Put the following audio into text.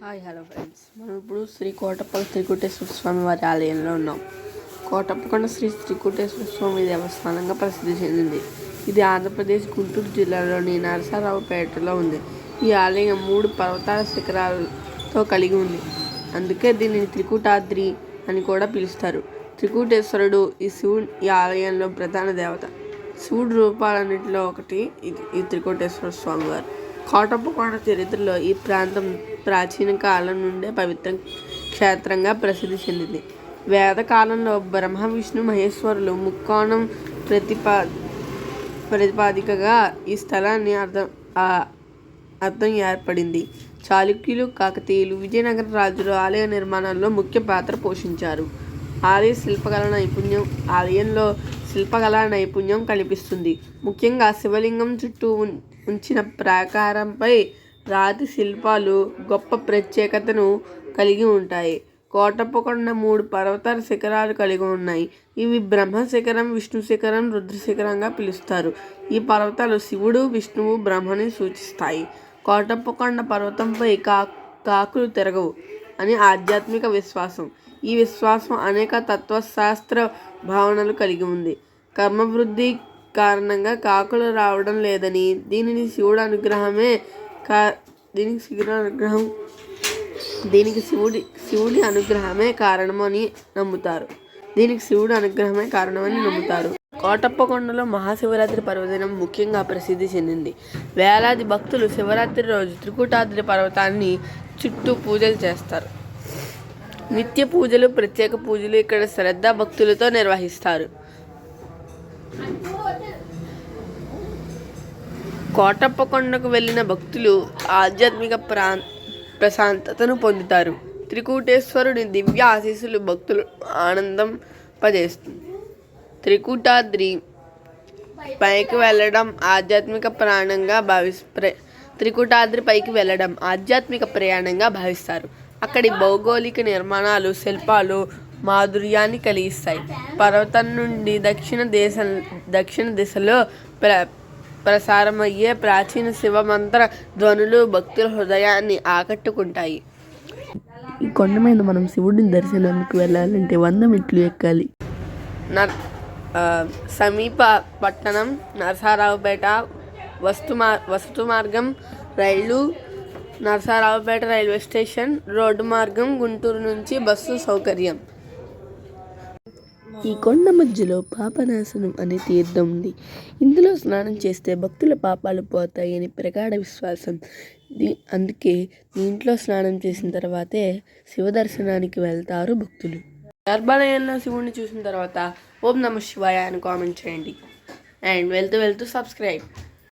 Hi hello friends, మనం ఇప్పుడు శ్రీ కోటప్పకొండ త్రికూటేశ్వర స్వామి వారి ఆలయంలో ఉన్నాం. కోటప్పకొండ శ్రీ త్రికూటేశ్వర స్వామి దేవస్థానంగా ప్రసిద్ధి చెందింది. ఇది ఆంధ్రప్రదేశ్ గుంటూరు జిల్లాలోని నరసరావుపేటలో ఉంది. ఈ ఆలయం 3 పర్వతాల శిఖరాలతో కలిగి ఉంది. అందుకే దీనిని త్రికూటాద్రి అని కూడా పిలుస్తారు. త్రికూటేశ్వరుడు ఈ ఆలయంలో ప్రధాన దేవత. శివుడు రూపాలన్నింటిలో ఒకటి ఈ త్రికూటేశ్వర స్వామి వారు. కోటప్పకొండ చరిత్రలో ఈ ప్రాంతం ప్రాచీన కాలం నుండే పవిత్ర క్షేత్రంగా ప్రసిద్ధి చెందింది. వేదకాలంలో బ్రహ్మ విష్ణు మహేశ్వరులు ముక్కోణం ప్రతిపాదికగా ఈ స్థలాన్ని అర్థం ఏర్పడింది. చాళుక్యులు, కాకతీయులు, విజయనగర రాజులు ఆలయ నిర్మాణంలో ముఖ్య పాత్ర పోషించారు. ఆలయంలో శిల్పకళా నైపుణ్యం కనిపిస్తుంది. ముఖ్యంగా శివలింగం చుట్టూ ఉంచిన ప్రాకారంపై రాతి శిల్పాలు గొప్ప ప్రత్యేకతను కలిగి ఉంటాయి. కోటప్పకొండ 3 పర్వతాల శిఖరాలు కలిగి ఉన్నాయి. ఇవి బ్రహ్మ శిఖరం, విష్ణు శిఖరం, రుద్ర శిఖరంగా పిలుస్తారు. ఈ పర్వతాలు శివుడు, విష్ణువు, బ్రహ్మని సూచిస్తాయి. కోటప్పకొండ పర్వతంపై కాకులు తిరగవు అని ఆధ్యాత్మిక విశ్వాసం. ఈ విశ్వాసం అనేక తత్వశాస్త్ర భావనలు కలిగి ఉంది. కర్మవృద్ధి కారణంగా కాకులు రావడం లేదని, దీనికి శివుడి అనుగ్రహమే కారణమని నమ్ముతారు. కోటప్పకొండలో మహాశివరాత్రి పర్వదినం ముఖ్యంగా ప్రసిద్ధి చెందింది. వేలాది భక్తులు శివరాత్రి రోజు త్రికూటాద్రి పర్వతాన్ని చుట్టూ పూజలు చేస్తారు. నిత్య పూజలు, ప్రత్యేక పూజలు ఇక్కడ శ్రద్ధా భక్తులతో నిర్వహిస్తారు. కోటప్పకొండకు వెళ్ళిన భక్తులు ఆధ్యాత్మిక ప్రశాంతతను పొందుతారు. త్రికూటేశ్వరుని దివ్య ఆశీస్సులు భక్తులు ఆనందింపజేస్తుంది. త్రికూటాద్రి పైకి వెళ్ళడం ఆధ్యాత్మిక ప్రయాణంగా భావిస్తారు. అక్కడి భౌగోళిక నిర్మాణాలు, శిల్పాలు మాధుర్యాన్ని కలిగిస్తాయి. పర్వతం నుండి దక్షిణ దిశలో ప్రసారమయ్యే ప్రాచీన శివమంత్ర ధ్వనులు భక్తుల హృదయాన్ని ఆకట్టుకుంటాయి. ఈ కొండ మీద మనం శివుడిని దర్శనానికి వెళ్ళాలంటే 100 మెట్లు ఎక్కాలి. సమీప పట్టణం నరసరావుపేట. వస్తు మార్గం రైలు నరసరావుపేట రైల్వే స్టేషన్. రోడ్డు మార్గం గుంటూరు నుంచి బస్సు సౌకర్యం. ఈ కొండ మధ్యలో పాపనాశనం అనే తీర్థం ఉంది. ఇందులో స్నానం చేస్తే భక్తుల పాపాలు పోతాయని ప్రగాఢ విశ్వాసం. అందుకే దీంట్లో స్నానం చేసిన తర్వాతే శివ దర్శనానికి వెళ్తారు భక్తులు. గర్భాలయంలో శివుడిని చూసిన తర్వాత ఓం నమః శివాయ అని కామెంట్ చేయండి. అండ్ వెళ్తూ సబ్స్క్రైబ్.